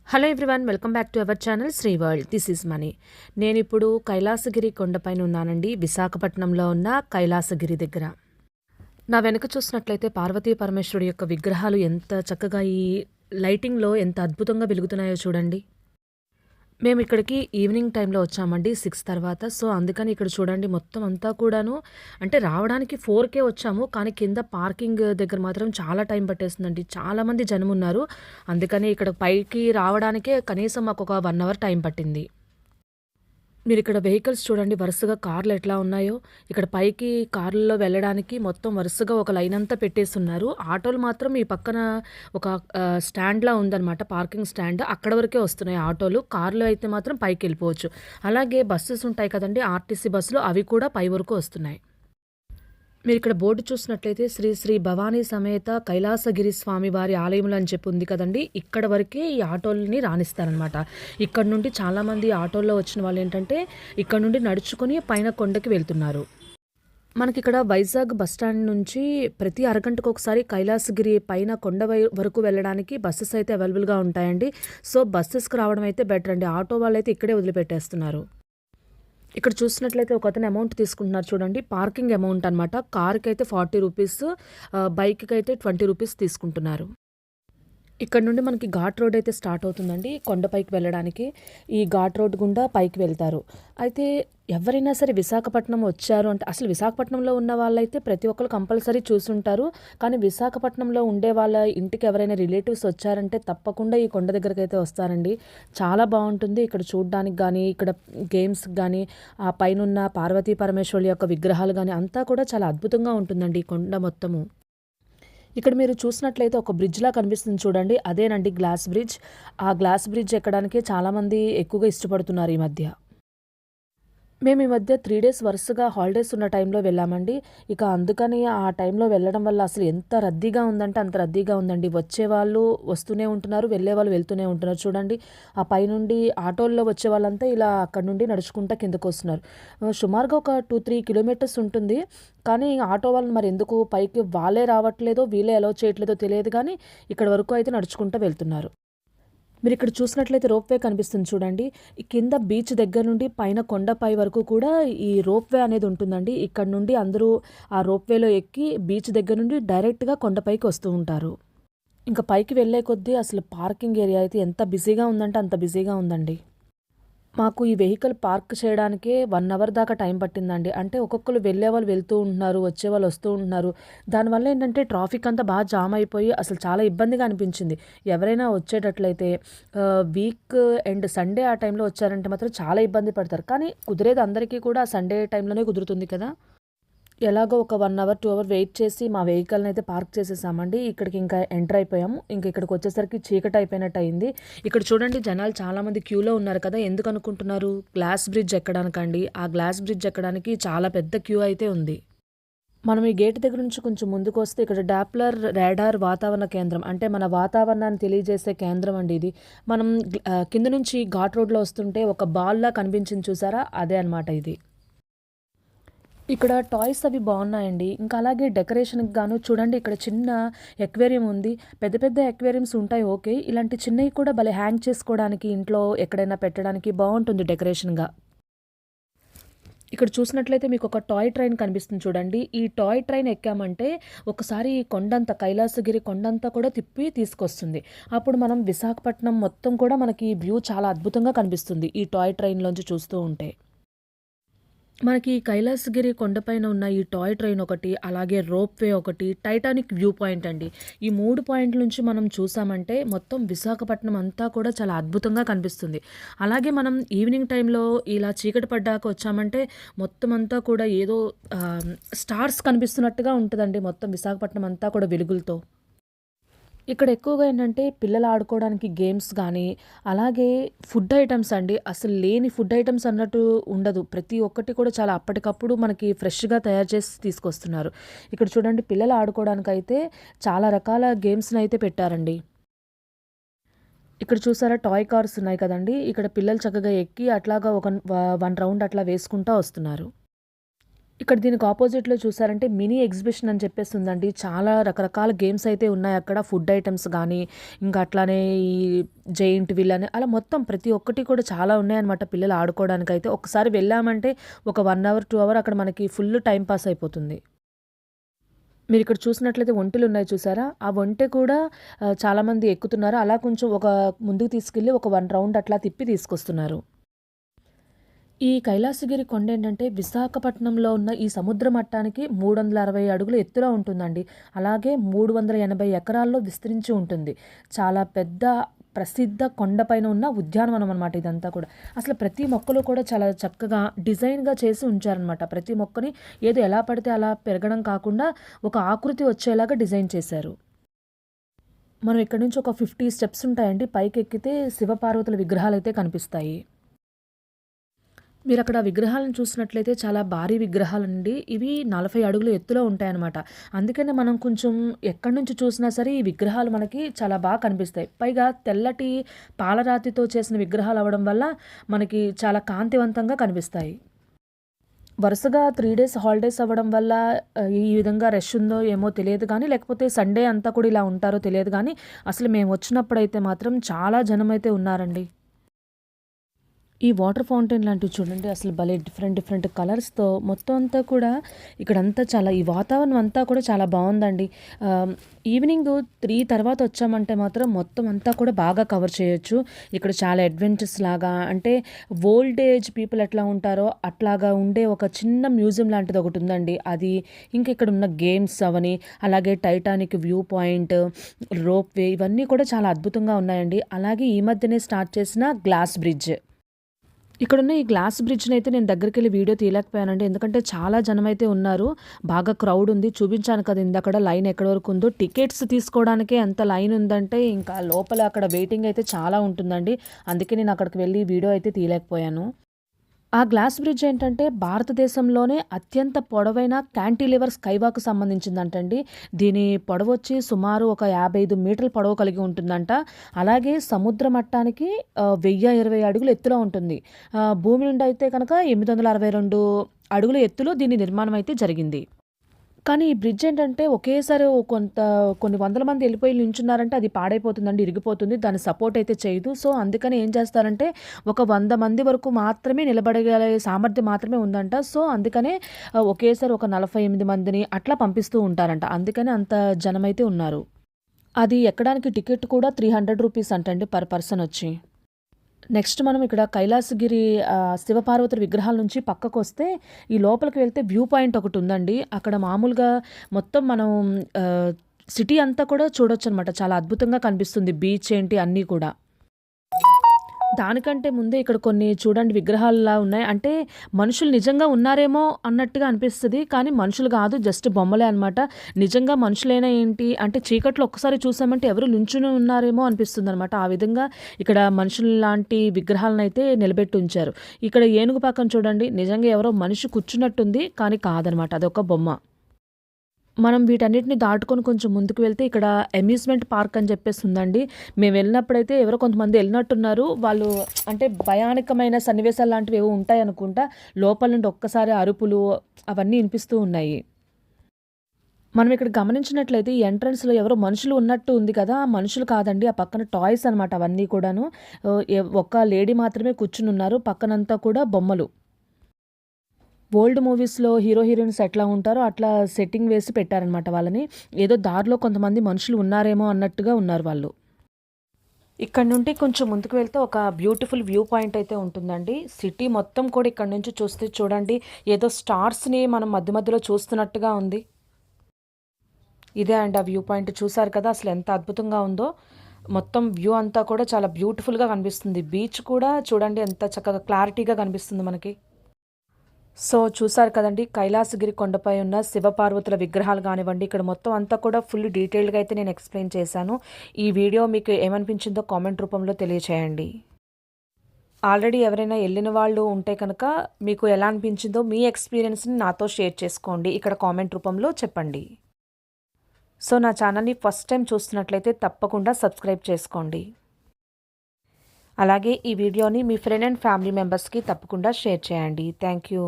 Hello everyone, welcome back to our channel Sri world. This is Mani. నేను ఇప్పుడు కైలాసగిరి కొండపైన ఉన్నానండి, విశాఖపట్నంలో ఉన్న కైలాసగిరి దగ్గర. నా వెనక చూసినట్లయితే పార్వతీ పరమేశ్వరుడి యొక్క విగ్రహాలు ఎంత చక్కగా ఈ లైటింగ్లో ఎంత అద్భుతంగా వెలుగుతున్నాయో చూడండి. మేము ఇక్కడికి ఈవినింగ్ టైంలో వచ్చామండి, 6 తర్వాత. సో అందుకని ఇక్కడ చూడండి మొత్తం అంతా కూడాను, అంటే రావడానికి 4కే వచ్చాము, కానీ కింద పార్కింగ్ దగ్గర మాత్రం చాలా టైం పట్టేస్తుందండి. చాలామంది జనం ఉన్నారు. అందుకని ఇక్కడ పైకి రావడానికే కనీసం మాకు ఒక 1 అవర్ టైం పట్టింది. మీరు ఇక్కడ వెహికల్స్ చూడండి, వరుసగా కార్లు ఎట్లా ఉన్నాయో. ఇక్కడ పైకి కార్లలో వెళ్ళడానికి మొత్తం వరుసగా ఒక లైన్ అంతా పెట్టేస్తున్నారు. ఆటోలు మాత్రం ఈ పక్కన ఒక స్టాండ్లా ఉందన్నమాట, పార్కింగ్ స్టాండ్, అక్కడ వరకే వస్తున్నాయి ఆటోలు. కార్లు అయితే మాత్రం పైకి వెళ్ళిపోవచ్చు. అలాగే బస్సెస్ ఉంటాయి కదండి, ఆర్టీసీ బస్సులు, అవి కూడా పై వరకు వస్తున్నాయి. మీరు ఇక్కడ బోర్డు చూసినట్లయితే శ్రీ శ్రీ భవానీ సమేత కైలాసగిరి స్వామి వారి ఆలయములు అని చెప్పి ఉంది కదండి. ఇక్కడ వరకే ఈ ఆటోలని రాణిస్తారనమాట. ఇక్కడ నుండి చాలామంది ఆటోల్లో వచ్చిన వాళ్ళు ఏంటంటే ఇక్కడ నుండి నడుచుకొని పైన కొండకి వెళ్తున్నారు. మనకి ఇక్కడ వైజాగ్ బస్టాండ్ నుంచి ప్రతి అరగంటకు ఒకసారి కైలాసగిరి పైన కొండ వరకు వెళ్ళడానికి బస్సెస్ అయితే అవైలబుల్గా ఉంటాయండి. సో బస్సెస్కి రావడం అయితే బెటర్ అండి, ఆటో వాళ్ళు అయితే ఇక్కడే వదిలిపెట్టేస్తున్నారు. ఇక్కడ చూసినట్లయితే ఒక అతను అమౌంట్ తీసుకుంటున్నారు చూడండి, పార్కింగ్ అమౌంట్ అనమాట. కార్కి అయితే 40 రూపీస్, బైక్కి అయితే 20 రూపీస్ తీసుకుంటున్నారు. ఇక్కడ నుండి మనకి ఘాట్ రోడ్ అయితే స్టార్ట్ అవుతుందండి కొండపైకి వెళ్ళడానికి. ఈ ఘాట్ రోడ్ గుండా పైకి వెళ్తారు. అయితే ఎవరైనా సరే విశాఖపట్నం వచ్చారు అంటే, అసలు విశాఖపట్నంలో ఉన్న వాళ్ళైతే ప్రతి ఒక్కరు కంపల్సరీ చూసుంటారు. కానీ విశాఖపట్నంలో ఉండే వాళ్ళ ఇంటికి ఎవరైనా రిలేటివ్స్ వచ్చారంటే తప్పకుండా ఈ కొండ దగ్గరికి అయితే వస్తారండి. చాలా బాగుంటుంది ఇక్కడ చూడడానికి కానీ, ఇక్కడ గేమ్స్కి కానీ, ఆ పైనున్న పార్వతీ పరమేశ్వరుల యొక్క విగ్రహాలు కానీ అంతా కూడా చాలా అద్భుతంగా ఉంటుందండి ఈ కొండ మొత్తము. ఇక్కడ మీరు చూసినట్లయితే ఒక బ్రిడ్జ్లా కనిపిస్తుంది చూడండి, అదేనండి గ్లాస్ బ్రిడ్జ్. ఆ గ్లాస్ బ్రిడ్జ్ ఎక్కడానికి చాలామంది ఎక్కువగా ఇష్టపడుతున్నారు ఈ మధ్య. మేము ఈ మధ్య 3 డేస్ వరుసగా హాలిడేస్ ఉన్న టైంలో వెళ్ళామండి. ఇక అందుకని ఆ టైంలో వెళ్ళడం వల్ల అసలు ఎంత రద్దీగా ఉందంటే అంత రద్దీగా ఉందండి. వచ్చేవాళ్ళు వస్తూనే ఉంటున్నారు, వెళ్ళేవాళ్ళు వెళ్తూనే ఉంటున్నారు. చూడండి ఆ పైనుండి ఆటోల్లో వచ్చే వాళ్ళంతా ఇలా అక్కడ నుండి నడుచుకుంటా కిందకు వస్తున్నారు. సుమారుగా ఒక 2-3 కిలోమీటర్స్ ఉంటుంది. కానీ ఆటో వాళ్ళు మరి ఎందుకు పైకి వాళ్ళే రావట్లేదో వీళ్ళే అలౌ చేయట్లేదో తెలియదు, కానీ ఇక్కడ వరకు అయితే నడుచుకుంటూ వెళ్తున్నారు. మీరు ఇక్కడ చూసినట్లయితే రోప్వే కనిపిస్తుంది చూడండి. ఈ కింద బీచ్ దగ్గర నుండి పైన కొండపై వరకు కూడా ఈ రోప్వే అనేది ఉంటుందండి. ఇక్కడ నుండి అందరూ ఆ రోప్వేలో ఎక్కి బీచ్ దగ్గర నుండి డైరెక్ట్గా కొండపైకి వస్తూ ఉంటారు. ఇంకా పైకి వెళ్ళే కొద్దీ అసలు పార్కింగ్ ఏరియా అయితే ఎంత బిజీగా ఉందంటే అంత బిజీగా ఉందండి. మాకు ఈ వెహికల్ పార్క్ చేయడానికే 1 అవర్ దాకా టైం పట్టిందండి. అంటే ఒక్కొక్కరు వెళ్ళేవాళ్ళు వెళ్తూ ఉంటున్నారు, వచ్చేవాళ్ళు వస్తూ ఉంటున్నారు. దానివల్ల ఏంటంటే ట్రాఫిక్ అంతా బాగా జామ్ అయిపోయి అసలు చాలా ఇబ్బందిగా అనిపించింది. ఎవరైనా వచ్చేటట్లయితే వీక్ ఎండ్ సండే ఆ టైంలో వచ్చారంటే మాత్రం చాలా ఇబ్బంది పడతారు. కానీ కుదిరేది అందరికీ కూడా సండే టైంలోనే కుదురుతుంది కదా. ఎలాగో ఒక 1 అవర్ 2 అవర్ వెయిట్ చేసి మా వెహికల్ని అయితే పార్క్ చేసేసామండి. ఇక్కడికి ఇంకా ఎంటర్ అయిపోయాము. ఇంక ఇక్కడికి వచ్చేసరికి చీకటి అయిపోయినట్టు అయింది. ఇక్కడ చూడండి జనాలు చాలామంది క్యూలో ఉన్నారు కదా. ఎందుకు అనుకుంటున్నారు? గ్లాస్ బ్రిడ్జ్ ఎక్కడానికండి. ఆ గ్లాస్ బ్రిడ్జ్ ఎక్కడానికి చాలా పెద్ద క్యూ అయితే ఉంది. మనం ఈ గేట్ దగ్గర నుంచి కొంచెం ముందుకు వస్తే ఇక్కడ డాప్లర్ రాడార్ వాతావరణ కేంద్రం, అంటే మన వాతావరణాన్ని తెలియజేసే కేంద్రం అండి ఇది. మనం కింద నుంచి ఘాట్ రోడ్లో వస్తుంటే ఒక బాల్లా కనిపించింది చూసారా, అదే అనమాట ఇది. ఇక్కడ టాయ్స్ అవి బాగున్నాయండి. ఇంకా అలాగే డెకరేషన్కి గాను చూడండి ఇక్కడ చిన్న ఎక్వేరియం ఉంది. పెద్ద పెద్ద ఎక్వేరియంస్ ఉంటాయి ఓకే, ఇలాంటి చిన్నవి కూడా భలే హ్యాంగ్ చేసుకోవడానికి ఇంట్లో ఎక్కడైనా పెట్టడానికి బాగుంటుంది డెకరేషన్గా. ఇక్కడ చూసినట్లయితే మీకు ఒక టాయ్ ట్రైన్ కనిపిస్తుంది చూడండి. ఈ టాయ్ ట్రైన్ ఎక్కామంటే ఒకసారి ఈ కొండంతా కైలాసగిరి కొండంతా కూడా తిప్పి తీసుకొస్తుంది. అప్పుడు మనం విశాఖపట్నం మొత్తం కూడా మనకి వ్యూ చాలా అద్భుతంగా కనిపిస్తుంది ఈ టాయ్ ట్రైన్లోంచి చూస్తూ ఉంటే. మనకి కైలాసగిరి కొండపైన ఉన్న ఈ టాయ్ ట్రైన్ ఒకటి, అలాగే రోప్వే ఒకటి, టైటానిక్ వ్యూ పాయింట్ అండి. ఈ 3 పాయింట్ల నుంచి మనం చూసామంటే మొత్తం విశాఖపట్నం అంతా కూడా చాలా అద్భుతంగా కనిపిస్తుంది. అలాగే మనం ఈవినింగ్ టైంలో ఇలా చీకటి పడ్డాక వచ్చామంటే మొత్తం అంతా కూడా ఏదో స్టార్స్ కనిపిస్తున్నట్టుగా ఉంటుందండి మొత్తం విశాఖపట్నం అంతా కూడా వెలుగులతో. ఇక్కడ ఎక్కువగా ఏంటంటే పిల్లలు ఆడుకోవడానికి గేమ్స్ కానీ, అలాగే ఫుడ్ ఐటమ్స్ అండి. అసలు లేని ఫుడ్ ఐటమ్స్ అన్నట్టు ఉండదు. ప్రతి ఒక్కటి కూడా చాలా అప్పటికప్పుడు మనకి ఫ్రెష్‌గా తయారు చేసి తీసుకొస్తున్నారు. ఇక్కడ చూడండి పిల్లలు ఆడుకోవడానికైతే చాలా రకాల గేమ్స్‌నైతే పెట్టారండి. ఇక్కడ చూసారా టాయ్ కార్స్ ఉన్నాయి కదండీ. ఇక్కడ పిల్లలు చక్కగా ఎక్కి అట్లాగా ఒక 1 రౌండ్ అట్లా వేసుకుంటా వస్తున్నారు. ఇక్కడ దీనికి ఆపోజిట్‌లో చూసారంటే మినీ ఎగ్జిబిషన్ అని చెప్పేసి ఉందండి. చాలా రకరకాల గేమ్స్ అయితే ఉన్నాయి అక్కడ. ఫుడ్ ఐటెమ్స్ గానీ, ఇంకా అట్లానే ఈ జెయింట్ వీల్ అని అలా మొత్తం ప్రతి ఒక్కటి కూడా చాలా ఉన్నాయన్నమాట పిల్లలు ఆడుకోవడానికైతే. ఒక్కసారి వెళ్ళామంటే ఒక 1 అవర్, 2 అవర్ అక్కడ మనకి ఫుల్ టైమ్ పాస్ అయిపోతుంది. మీరిక్కడ చూసినట్లయితే ఒంటెలున్నాయి చూసారా? ఆ ఒంటె కూడా చాలామంది ఎక్కుతున్నారు. అలా కొంచెం ఒక ముందుకు తీసుకెళ్ళి ఒక 1 రౌండ్ అట్లా తిప్పి తీసుకొస్తున్నారు. ఈ కైలాసగిరి కొండేంటంటే విశాఖపట్నంలో ఉన్న ఈ సముద్ర మట్టానికి 360 అడుగుల ఎత్తులో ఉంటుందండి. అలాగే 380 ఎకరాల్లో విస్తరించి ఉంటుంది. చాలా పెద్ద ప్రసిద్ధ కొండపైన ఉన్న ఉద్యానవనం అనమాట ఇదంతా కూడా. అసలు ప్రతి మొక్కలు కూడా చాలా చక్కగా డిజైన్‌గా చేసి ఉంచారనమాట. ప్రతి మొక్కని ఏదో ఎలా పడితే అలా పెరగడం కాకుండా ఒక ఆకృతి వచ్చేలాగా డిజైన్ చేశారు. మనం ఇక్కడ నుంచి ఒక 50 స్టెప్స్ ఉంటాయండి. పైకెక్కితే శివపార్వతుల విగ్రహాలైతే కనిపిస్తాయి. మీరక్కడ విగ్రహాలను చూసినట్లయితే చాలా భారీ విగ్రహాలండి. ఇవి 40 అడుగుల ఎత్తులో ఉంటాయన్నమాట. అందుకనే మనం కొంచెం ఎక్కడి నుంచి చూసినా సరే ఈ విగ్రహాలు మనకి చాలా బాగా కనిపిస్తాయి. పైగా తెల్లటి పాలరాతితో చేసిన విగ్రహాలు అవ్వడం వల్ల మనకి చాలా కాంతివంతంగా కనిపిస్తాయి. వరుసగా 3 డేస్ హాలిడేస్ అవ్వడం వల్ల ఈ విధంగా రష్ ఉందో ఏమో తెలియదు గానీ, లేకపోతే సండే అంతా కూడా ఇలా ఉంటారో తెలియదు గానీ, అసలు మేము వచ్చినప్పుడైతే మాత్రం చాలా జనమైతే ఉన్నారండి. ఈ వాటర్ ఫౌంటైన్ లాంటివి చూడండి అసలు భలే డిఫరెంట్ డిఫరెంట్ కలర్స్‌తో మొత్తం అంతా కూడా ఇక్కడంతా చాలా ఈ వాతావరణం అంతా కూడా చాలా బావుందండి. ఈవినింగ్ 3 తర్వాత వచ్చామంటే మాత్రం మొత్తం అంతా కూడా బాగా కవర్ చేయొచ్చు. ఇక్కడ చాలా అడ్వెంచర్స్ లాగా అంటే ఓల్డ్ ఏజ్ పీపుల్ ఎట్లా ఉంటారో అట్లాగా ఉండే ఒక చిన్న మ్యూజియం లాంటిది ఒకటి ఉందండి. అది ఇంక ఇక్కడ ఉన్న గేమ్స్ అవని, అలాగే Titanic view point, rope way ఇవన్నీ కూడా చాలా అద్భుతంగా ఉన్నాయండి. అలాగే ఈ మధ్యనే స్టార్ట్ చేసిన గ్లాస్ బ్రిడ్జ్. ఇక్కడున్న ఈ గ్లాస్ బ్రిడ్జ్‌నైతే నేను దగ్గరికెళ్ళి వీడియో తీయలేకపోయానండి. ఎందుకంటే చాలా జనమైతే ఉన్నారు. బాగా క్రౌడ్ ఉంది. చూపించాను కదా ఇందాకడ లైన్ ఎక్కడి వరకు ఉందో. టికెట్స్ తీసుకోవడానికే ఎంత లైన్ ఉందంటే ఇంకా లోపల అక్కడ వెయిటింగ్ అయితే చాలా ఉంటుందండి. అందుకే నేను అక్కడికి వెళ్ళి వీడియో అయితే తీయలేకపోయాను. ఆ గ్లాస్ బ్రిడ్జ్ ఏంటంటే భారతదేశంలోనే అత్యంత పొడవైన క్యాంటిలివర్ స్కైవాక్ సంబంధించిందంటండి. దీని పొడవొచ్చి సుమారు ఒక 55 మీటర్ల పొడవు కలిగి ఉంటుందంట. అలాగే సముద్ర మట్టానికి 1020 అడుగుల ఎత్తులో ఉంటుంది. భూమి నుండి అయితే కనుక 862 అడుగుల ఎత్తులో దీని నిర్మాణం అయితే జరిగింది. కానీ ఈ బ్రిడ్జ్ ఏంటంటే ఒకేసారి కొన్ని వందల మంది వెళ్ళిపోయి నించున్నారంటే అది పాడైపోతుందండి, ఇరిగిపోతుంది. దాని సపోర్ట్ అయితే చేయదు. సో, అందుకని ఏం చేస్తారంటే ఒక 100 మంది వరకు మాత్రమే నిలబడగలే సామర్థ్యం మాత్రమే ఉందంట. సో, అందుకనే ఒకేసారి ఒక 48 మందిని అట్లా పంపిస్తూ ఉంటారంట. అందుకని అంత జనమైతే ఉన్నారు. అది ఎక్కడానికి టికెట్ కూడా రూ. 300 అంటండి పర్ పర్సన్ వచ్చి. నెక్స్ట్ మనం ఇక్కడ కైలాసగిరి శివపార్వతుల విగ్రహాల నుంచి పక్కకొస్తే ఈ లోపలికి వెళ్తే వ్యూ పాయింట్ ఒకటి ఉందండి. అక్కడ మామూలుగా మొత్తం మనం సిటీ అంతా కూడా చూడొచ్చనమాట. చాలా అద్భుతంగా కనిపిస్తుంది. బీచ్ ఏంటి అన్నీ కూడా. దానికంటే ముందే ఇక్కడ కొన్ని చూడండి విగ్రహాల్లా ఉన్నాయి. అంటే మనుషులు నిజంగా ఉన్నారేమో అన్నట్టుగా అనిపిస్తది. కానీ మనుషులు కాదు, జస్ట్ బొమ్మలే అనమాట. నిజంగా మనుషులైనా ఏంటి అంటే చీకట్లో ఒక్కసారి చూసామంటే ఎవరు నుంచుని ఉన్నారేమో అనిపిస్తుందనమాట. ఆ విధంగా ఇక్కడ మనుషుల్లాంటి విగ్రహాలనైతే నిలబెట్టి ఉంచారు. ఇక్కడ ఏనుగు పక్కన చూడండి నిజంగా ఎవరో మనిషి కూర్చున్నట్టుంది. కానీ కాదనమాట, అదొక బొమ్మ. మనం వీటన్నిటిని దాటుకొని కొంచెం ముందుకు వెళ్తే ఇక్కడ అమ్యూజ్మెంట్ పార్క్ అని చెప్పేసి ఉందండి. మేము వెళ్ళినప్పుడైతే ఎవరో కొంతమంది వెళ్ళినట్టున్నారు. వాళ్ళు అంటే భయానకమైన సన్నివేశాలు లాంటివి ఏవో ఉంటాయనుకుంటా. లోపల నుండి ఒక్కసారి అరుపులు అవన్నీ వినిపిస్తూ ఉన్నాయి. మనం ఇక్కడ గమనించినట్లయితే ఈ ఎంట్రన్స్‌లో ఎవరో మనుషులు ఉన్నట్టు ఉంది కదా! ఆ మనుషులు కాదండి. ఆ పక్కన టాయ్స్ అనమాట అవన్నీ కూడాను. ఒక లేడీ మాత్రమే కూర్చునున్నారు. పక్కనంతా కూడా బొమ్మలు. ఓల్డ్ మూవీస్‌లో హీరో, హీరోయిన్స్ ఎట్లా ఉంటారో అట్లా సెట్టింగ్ వేసి పెట్టారనమాట వాళ్ళని. ఏదో దారిలో కొంతమంది మనుషులు ఉన్నారేమో అన్నట్టుగా ఉన్నారు వాళ్ళు. ఇక్కడ నుండి కొంచెం ముందుకు వెళ్తే ఒక బ్యూటిఫుల్ వ్యూ పాయింట్ అయితే ఉంటుందండి. సిటీ మొత్తం కూడా ఇక్కడ నుంచి చూస్తే చూడండి ఏదో స్టార్స్‌ని మనం మధ్య మధ్యలో చూస్తున్నట్టుగా ఉంది. ఇదే అండి ఆ వ్యూ పాయింట్. చూసారు కదా అసలు ఎంత అద్భుతంగా ఉందో. మొత్తం వ్యూ అంతా కూడా చాలా బ్యూటిఫుల్‌గా కనిపిస్తుంది. బీచ్ కూడా చూడండి ఎంత చక్కగా క్లారిటీగా కనిపిస్తుంది మనకి. సో, చూసారు కదండీ! కైలాసగిరి కొండపై ఉన్న శివపార్వతుల విగ్రహాలు గానివ్వండి, ఇక్కడ మొత్తం అంతా కూడా ఫుల్ డీటెయిల్డ్‌గా అయితే నేను ఎక్స్‌ప్లెయిన్ చేశాను. ఈ వీడియో మీకు ఏమనిపించిందో కామెంట్ రూపంలో తెలియచేయండి. ఆల్రెడీ ఎవరైనా ఎళ్ళిన వాళ్ళు ఉంటే కనుక మీకు ఎలా అనిపించిందో మీ ఎక్స్‌పీరియన్స్‌ని నాతో షేర్ చేసుకోండి. ఇక్కడ కామెంట్ రూపంలో చెప్పండి. సో, నా ఛానల్‌ని ఫస్ట్ టైం చూస్తున్నట్లయితే తప్పకుండా సబ్స్క్రైబ్ చేసుకోండి. అలాగే ఈ వీడియోని మీ ఫ్రెండ్ అండ్ ఫ్యామిలీ మెంబర్స్‌కి తప్పకుండా షేర్ చేయండి. Thank you.